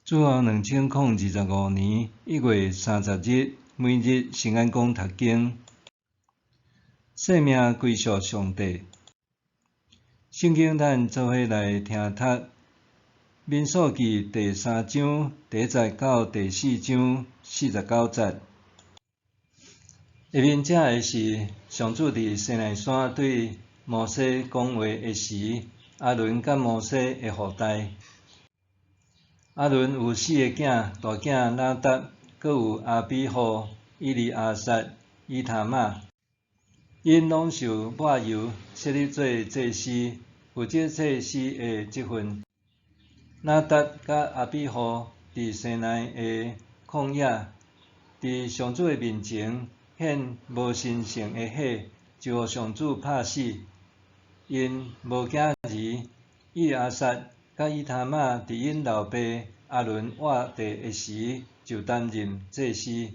自后2025年1月30日，每日圣安宫读经，生命归属上帝。圣经咱做伙来听读，民数记第3章第1节到第4章49节。下面这个是上主伫西奈山对摩西讲话的时，阿伦甲摩西的后代。阿伦有4个囝，大囝拿答，阁有阿比户、伊利亚撒、伊他玛。因拢受抹油设立做祭司，负责祭司的职分。拿答甲阿比户伫西奈的旷野，伫上主的面前献无神圣的血，就互上主拍死。因无囝儿，伊利亚撒甲伊他玛伫因老爸阿伦活地的时，就担任祭司。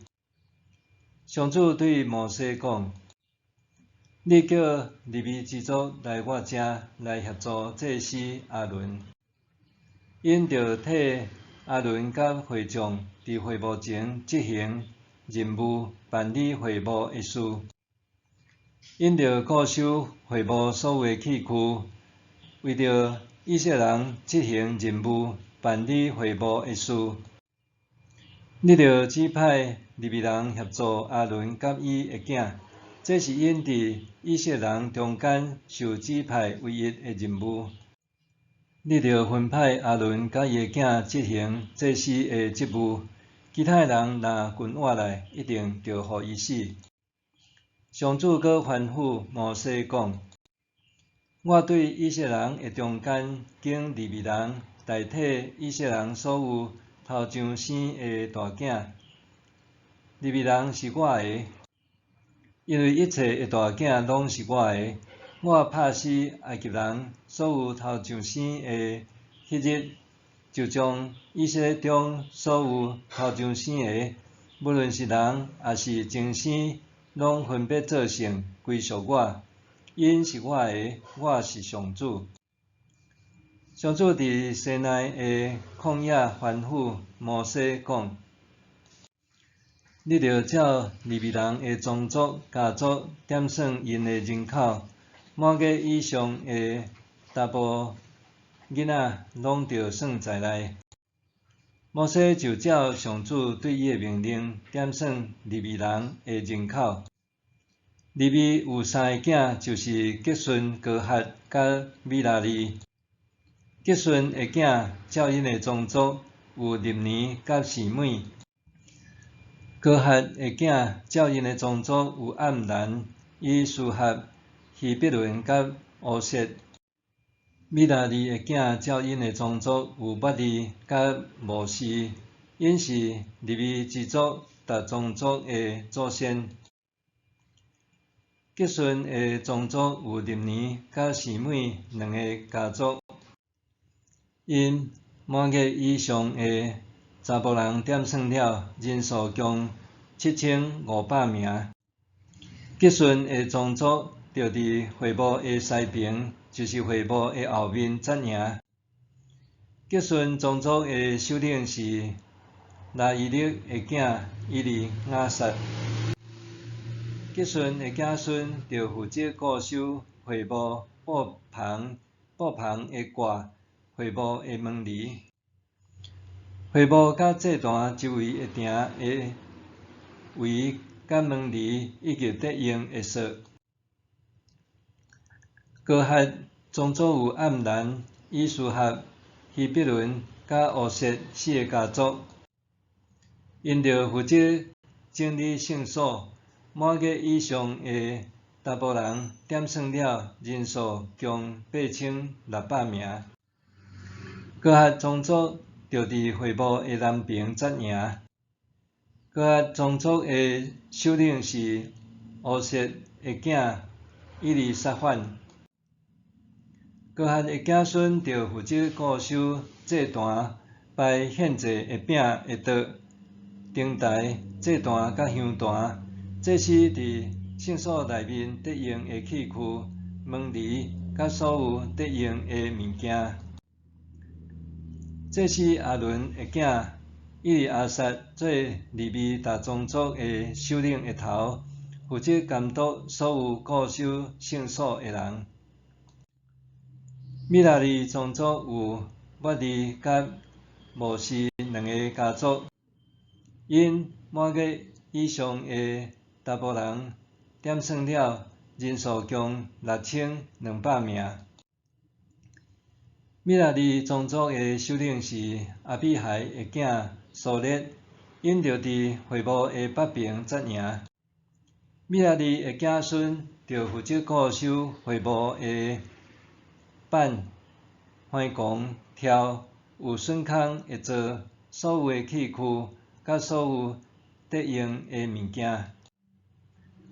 上主对摩西讲：你叫利未支族来我遮来协助祭司阿伦，因着替阿伦甲会众伫会幕前执行任务，办理会幕的事。因着固守会幕所有的器具，为着以色列人执行任务，办理会幕的事。你着指派利未人协助阿伦甲伊的囝，这是因伫以色列人中间受指派唯一的任务。你着分派阿伦甲伊的囝执行祭司的职务，其他人若群活来，一定着互伊死。上主阁吩咐摩西讲：我对以色列人的中间经利未人代替以色列人所有头上生的大囝，利未人是我的，因为一切的大囝拢是我的。我拍死埃及人所有头上生的迄日，就将以色列中所有头上生的，无论是人也是精生，拢分别做圣，归属我。因是我的，我是上主。上主伫西奈的旷野吩咐摩西讲：你着照利未人的宗族家族点算因的人口，满月以上的查甫囡仔拢着算在内。摩西就照上主对伊的命令点算利未人的人口。利未有3个囝，就是结顺、哥哈甲米拉利。结顺的囝照因的宗族有利年甲示每；哥哈的囝照因的宗族有暗兰、以斯哈、希伯伦甲乌瑟；米拉利的囝照因的宗族有抹利甲摩西。因是利未支族逐宗族的祖先。结顺的宗族有利年甲示每2个家族。因满月以上的查甫人点算了，人数共7500名。结顺的宗族就伫会幕的西边，就是会幕的后面扎营。结顺宗族的首领是拉伊勒的囝伊利亚撒。结顺的子孙就负责固守会幕布棚的挂、会幕的门篱。会幕甲祭坛周围的埕的围甲门篱以及得用的锁。哥哈宗族有暗兰、以斯哈、希伯伦甲乌瑟4个家族，因着负责整理圣所。满月以上的查甫人点算了，人数共8600名。哥哈宗族就伫会幕的南边扎营。哥哈宗族的首领是乌瑟的囝伊利撒反。哥哈的子孙就负责固守祭坛、摆献祭的饼的桌、灯台、祭坛甲香坛。这是伫圣所内面得用的器具、门篱甲所有得用的物件。这是阿伦的囝伊利阿撒做利未大宗族的首领的头，负责监督所有固守圣所的人。米拉利宗族有抹利甲摩西两个家族，因满月以上的查甫人点算了人数共6200名。米拉利宗族的首领是阿比海的囝苏列，因着伫会幕的北边扎营。米拉利的子孙着负责固守会幕的板、番弓、挑，有孙康会做所有的器具，甲所有得用的物件。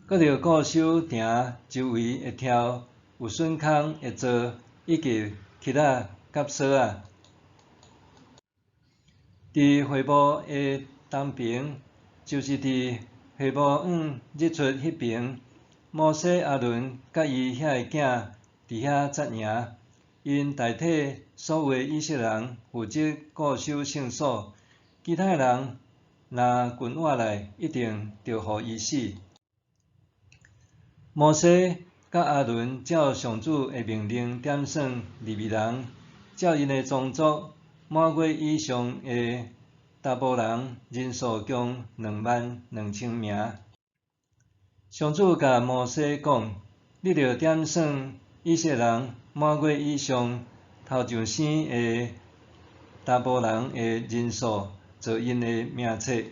搁着固守埕周围的挑，有孙康会做以及乞仔甲锁仔。伫会幕的东边，就是伫会幕日出迄边，摩西、阿伦甲伊遐个囝伫遐扎营，因代替所有的以色列人负责固守圣所，其他人若群活来，一定着互伊死。摩西甲阿伦照上主的命令点算利未人，照因的宗族满月以上的查甫人人数共22000名。上主甲摩西讲：你着点算以色列人满月以上头上生的查甫人的人数，做因的名册。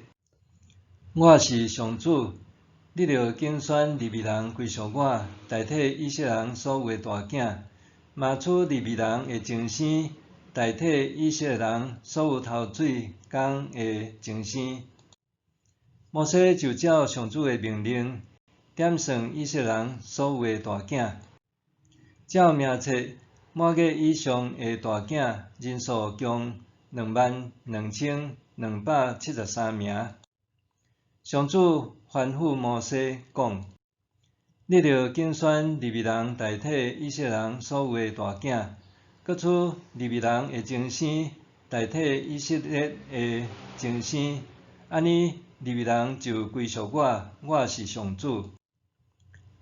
我是上主。你着竞选利未人归属我，代替以色列人所有的大囝，嘛取利未人的前生，代替以色列人所有头水工的前生。摩西就照上主的命令，点算以色列人所有的大囝，照名册满月以上的大囝人数共22273名。上主吩咐摩西讲：你着竞选利未人代替以色列人所有的大囝，搁取利未人的前生代替以色列的前生，安尼利未人就归属我，我是上主。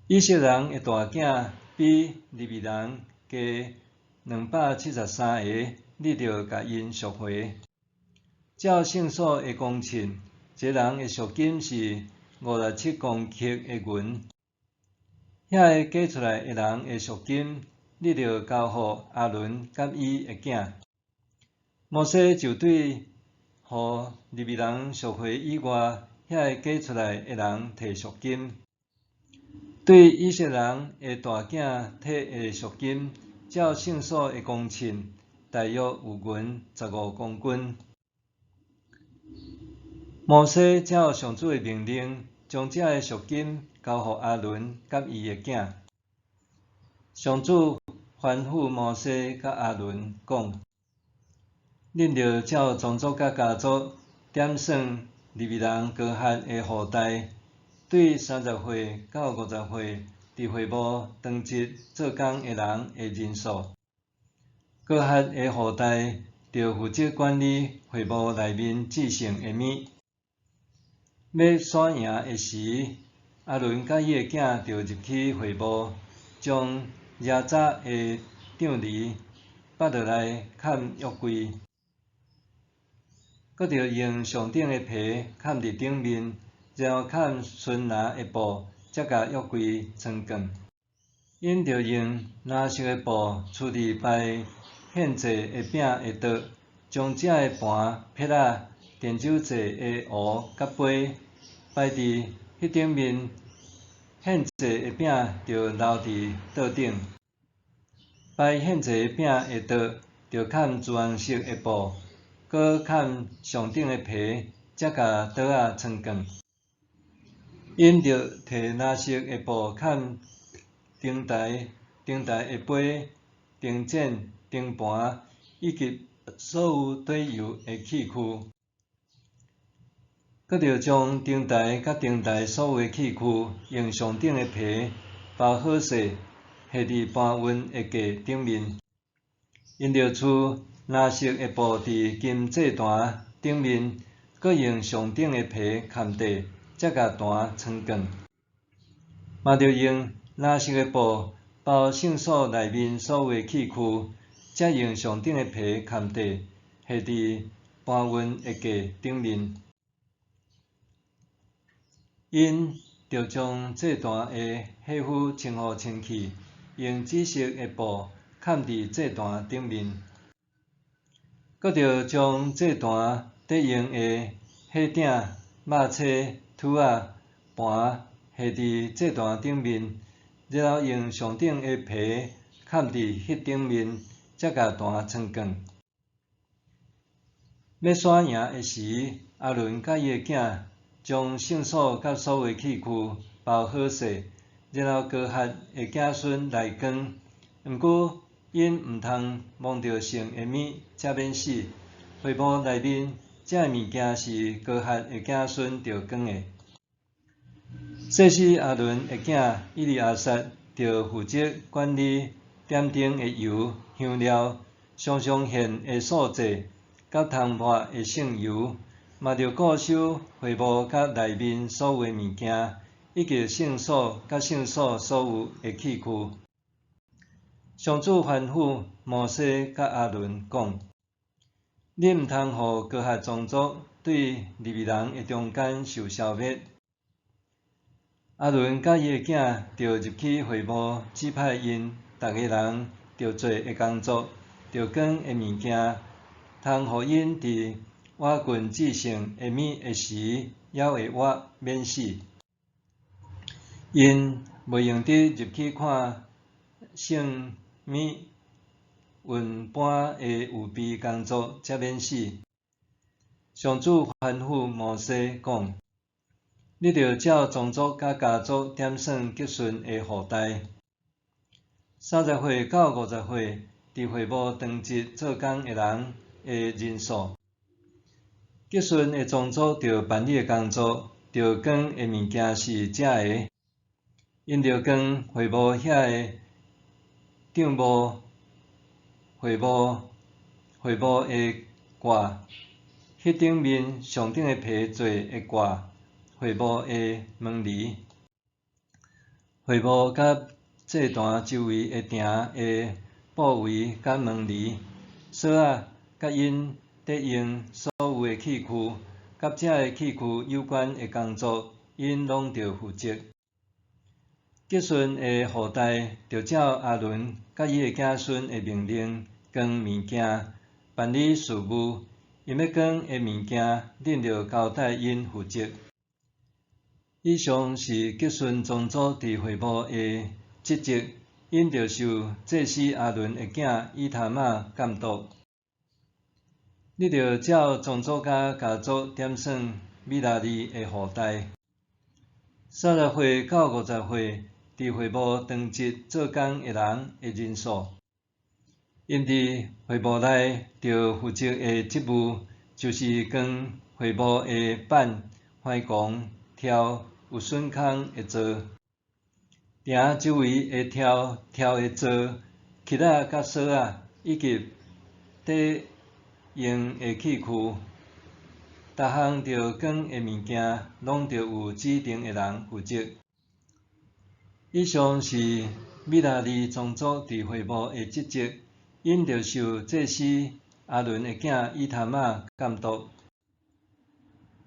以色列人的大囝比利未人加273个，你着甲因赎回。照圣所的工钱，一人的赎金是57公克的银。遐个嫁出来的人的赎金，你着交互阿伦甲伊的囝。摩西就对互利未人赎回以外，遐个嫁出来的人摕赎金。对以色列人的大囝摕的赎金，照圣所的工钱，大约有银15公斤。摩西照上主的命令，将这个赎金交互阿伦甲伊的囝。上主吩咐摩西甲阿伦讲：恁着照宗族甲家族点算利未人高汉的后代，对30岁到50岁伫会幕当值做工的人的人数。高汉的后代着负责管理会幕内面至圣的物。要耍赢的时，阿伦甲伊的囝着入去会幕，将热早的杖梨放落来嵌约柜，搁着用上顶的皮嵌伫顶面，然后嵌纯蓝的布，才甲约柜穿过。因着用蓝色的布处理摆献祭的饼的桌，将这个盘、撇仔、奠酒祭的壶甲杯摆伫迄顶面，献祭的饼着留伫桌顶。摆献祭的饼的桌着嵌朱红色的布，搁嵌上顶的皮，才甲桌仔穿过。因着摕蓝色的布嵌灯台的杯、灯盏、灯盘以及所有底油的器具。搁着将灯台甲灯台所有的器具用上顶的皮包好势，下伫搬运的架顶面。因着厝蓝色的布伫金祭坛顶面，搁用上顶的皮盖底，才甲坛穿光。嘛着用蓝色的布包圣所内面所有器具，才用上顶的皮盖底，下伫搬运的架顶面。因着将祭坛的火釜清互清气，用紫色的布盖伫祭坛顶面，搁着将祭坛得用的火鼎、肉叉、tú仔、盘下伫祭坛顶面，然后用上顶的皮盖伫迄顶面，才甲坛穿光。要刷营的时，阿伦甲伊的囝将圣所甲所有器具包好势，然后高学的子孙来光。毋过因毋通摸着圣的物，才免死。会幕内面这物件是高学的子孙着光的。祭司阿伦的囝伊利亚撒着负责管理点灯的油、香料、常常献的素祭，甲汤破的圣油。嘛着固守会幕甲内面所有的物件，以及圣所甲圣所所有的器具。上主吩咐摩西甲阿伦讲：你毋通互高学宗族对利未人的中间受消灭。阿伦甲伊的囝着入去会幕，指派因逐个人着做的工作，着讲的物件，通互因伫活近至圣的物的时，还会活免死。因袂用得入去看圣物运搬的有备工作，才免死。上主吩咐摩西讲：你着照宗族甲家族点算结顺的后代，30岁到50岁，伫会幕当日做工的人的人数。结顺的宗族着办理的工作，着讲的物件是这个，因着讲会幕遐个帐幕、会幕的挂，迄顶面上顶的皮做的挂，会幕的门篱，会幕甲祭坛周围的埕的布围甲门篱，锁仔甲因得用所有的器具，甲这个器具有关的工作，因拢着负责。结顺的后代着照阿伦甲伊的子孙的命令，讲物件，办理事务。因要讲的物件，恁着交代因负责。以上是结顺宗族伫会幕的职责，因着受祭司阿伦的囝以他玛监督。你着照宗族甲家族点算米拉利的后代，30岁到50岁，伫会幕当日做工的人的人数。因伫会幕内着负责的职务，就是将会幕的板、番弓、挑有榫孔的座，埕周围的挑的座、乞仔甲锁仔，以及底用的器具，逐项着讲的物件，拢着有指定的人负责。以上是米拉利宗族伫会幕的职责，因着受祭司阿伦的囝以他玛监督。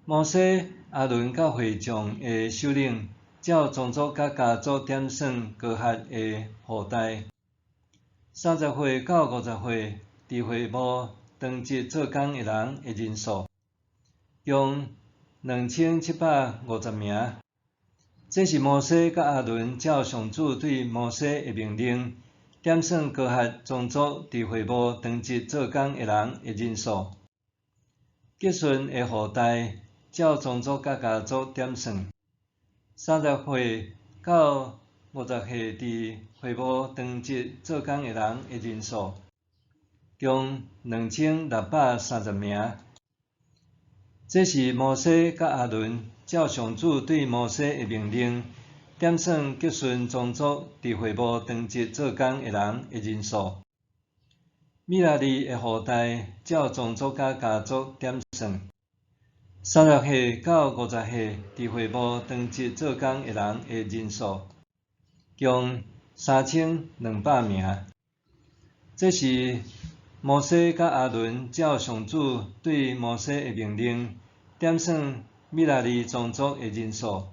摩西、阿伦甲会众的首领，照宗族甲家族点算高学的后代，30岁到50岁，伫会幕当日做工的人的人数，共2750名。这是摩西甲阿伦照上主对摩西的命令，点算高学宗族伫会幕当日做工的人的人数。结顺的后代，照宗族甲家族点算，30岁到50岁伫会幕当日做工的人的人数，共2630名。这是摩西甲阿伦照上主对摩西的命令，点算结顺宗族伫会幕当日做工的人的人数。米拉里的后代照宗族甲家族点算，30岁到50岁伫会幕当值做工的人的人数，共3200名。这是摩西甲阿伦照上主对摩西的命令点算米拉里宗族的人数。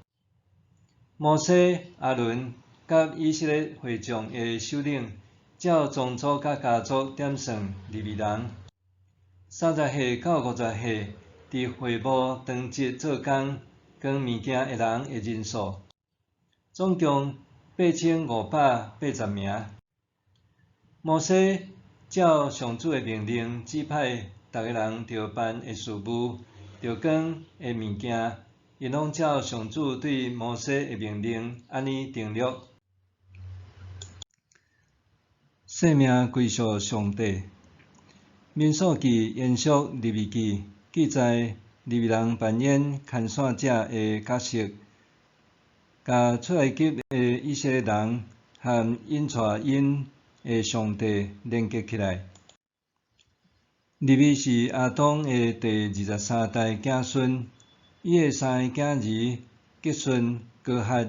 摩西、阿伦甲以色列会众的首领照宗族甲家族点算利未人，30岁到50岁伫会幕当值做工扛物件的人的人数，总共8580名。摩西照上主的命令指派逐个人着办的事务，着扛的物件，因拢照上主对摩西的命令安尼定录。生命归属上帝。民数记延续利未记，记载利未人扮演看线者的角色，甲出埃及的以色列人和引带因的上帝连结起来。利未是亚当的第23代子孙，伊的3个囝儿结顺、哥哈、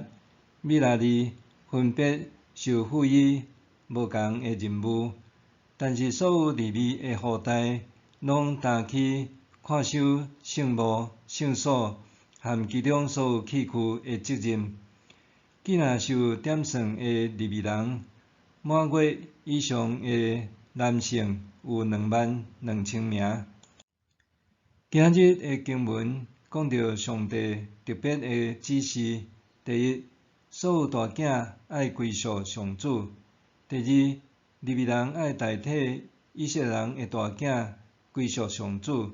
米拉利分别受赋予无同的任务，但是所有利未的后代拢担起看守圣幕、圣所和其中所有器具的责任。既然受点算的利未人满月以上的男性有22000名。今日的经文讲到上帝特别的指示：第一，所有大囝爱归属上主；第二，利未人爱代替以色列人的大囝归属上主；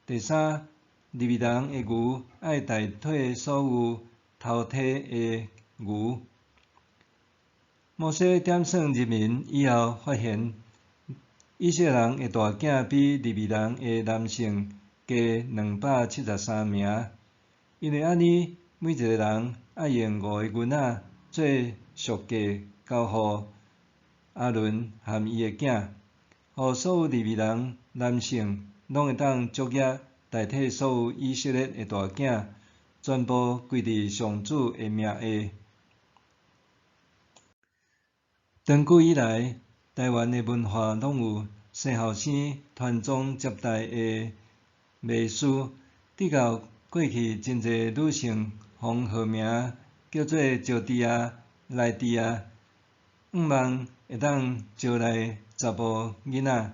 第三，利未人的牛爱代替所有头体的牛。摩西点算人民以后，发现以色列人的大囝比利未人的男性加273名，因为安尼每一个人爱用5个囡仔做赎价交予阿伦和伊的囝，互所有利未人男性拢会当作业代替所有以色列的大囝，全部归伫上主的名下。长久以来，台湾的文化拢有生后生传宗接代的迷思，直到过去真侪女性奉号名叫做招娣啊、来娣啊，希望会当招来查甫囡仔。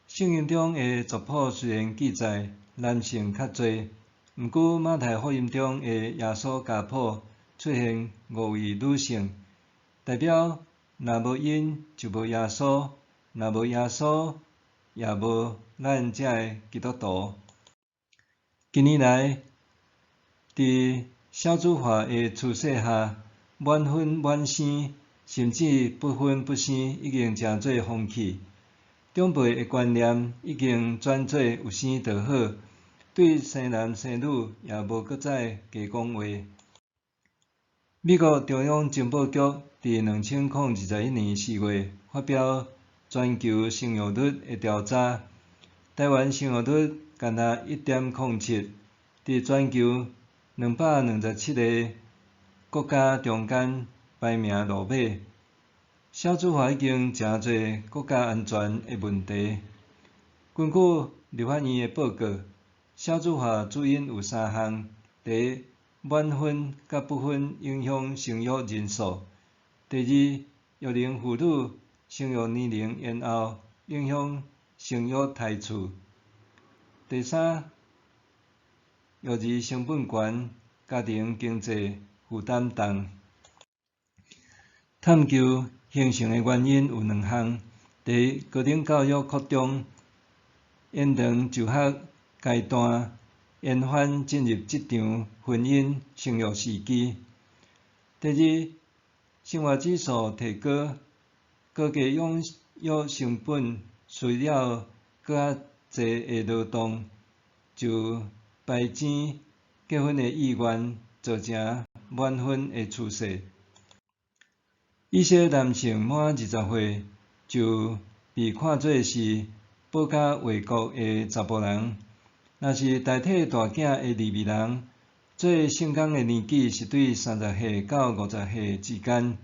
圣经中的族谱虽然记载男性较侪，毋过马太福音中的耶稣家谱出现5位女性，代表若无因就无耶稣，若无耶稣也无咱遮的基督徒。近年来，伫少子化的趋势下，满婚满生，甚至不婚不生已经成做风气。长辈的观念已经转做有生就好，对生男生女也无搁再加讲话。美国中央情报局伫2021年4月发表全球生育率的调查，台湾生育率干那 1.07， 伫全球227个国家中间排名落尾。少子化已经真侪国家安全的问题。根据立法院的报告，少子化主因有3项：第一，满婚甲不婚影响生育人数；第二，育龄妇女生育年龄延后，影响生育胎次；第三，育儿成本悬，家庭经济负担重。探究形成的原因有2项：第一，高等教育扩张，延长就学阶段，延缓进入职场、婚姻、生育时机；第二，生活指数提高，高价养育成本，需要搁较侪的劳动，就排挤结婚的意愿，造成晚婚的趋势。一些男性满20岁就被看作是保家卫国的查甫人。若是代替大囝的利未人，做圣工的年纪是对30岁到50岁之间。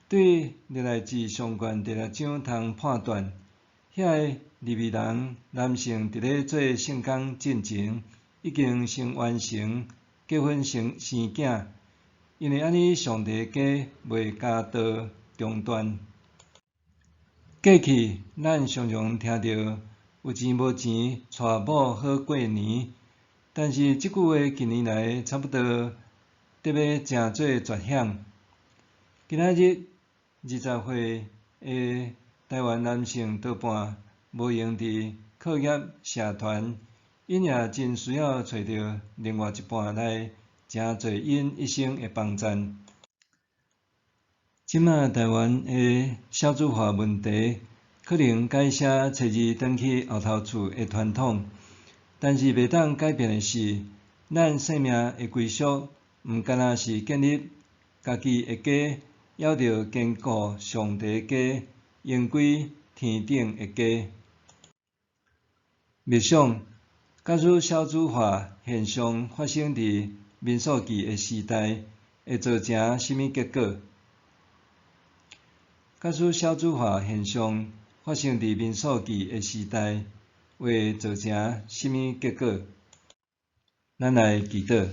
对历来自上悬第六章通判断，遐个利未人男性伫咧做圣工进前，已经先完成结婚生囝，因为安尼上帝家袂家道中断。过去咱常常听到有钱无钱娶某好过年，但是即句话近年来差不多得要成做绝响。今仔日20岁的台湾男性多半无用伫课业社团，因也真需要找到另外一半来成做因一生的帮衬。即马台湾的少子化问题，可能改写找字转去后头厝的传统，但是袂当改变的是，咱生命的归属，毋干若是建立家己的家，还要坚固上帝的家，永归天顶的家。默想，假使少子化现象发生伫民数记的时代，会造成甚物结果？假使少子化现象发生伫民数记的时代，会造成甚物结果？咱来祈祷，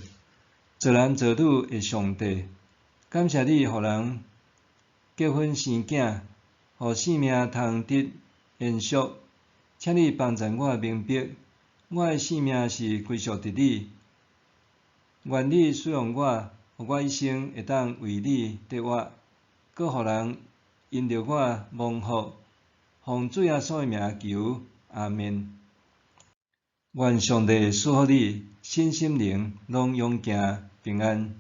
造男造女的上帝，感谢你，互人结婚生囝，互性命通得延续。请你帮助我明白，我的性命是归属伫你。愿你使用我，互我一生会当为你得活，搁互人因着我蒙福。奉主耶稣的名求，阿们。愿上帝赐福你，身心灵拢永行平安。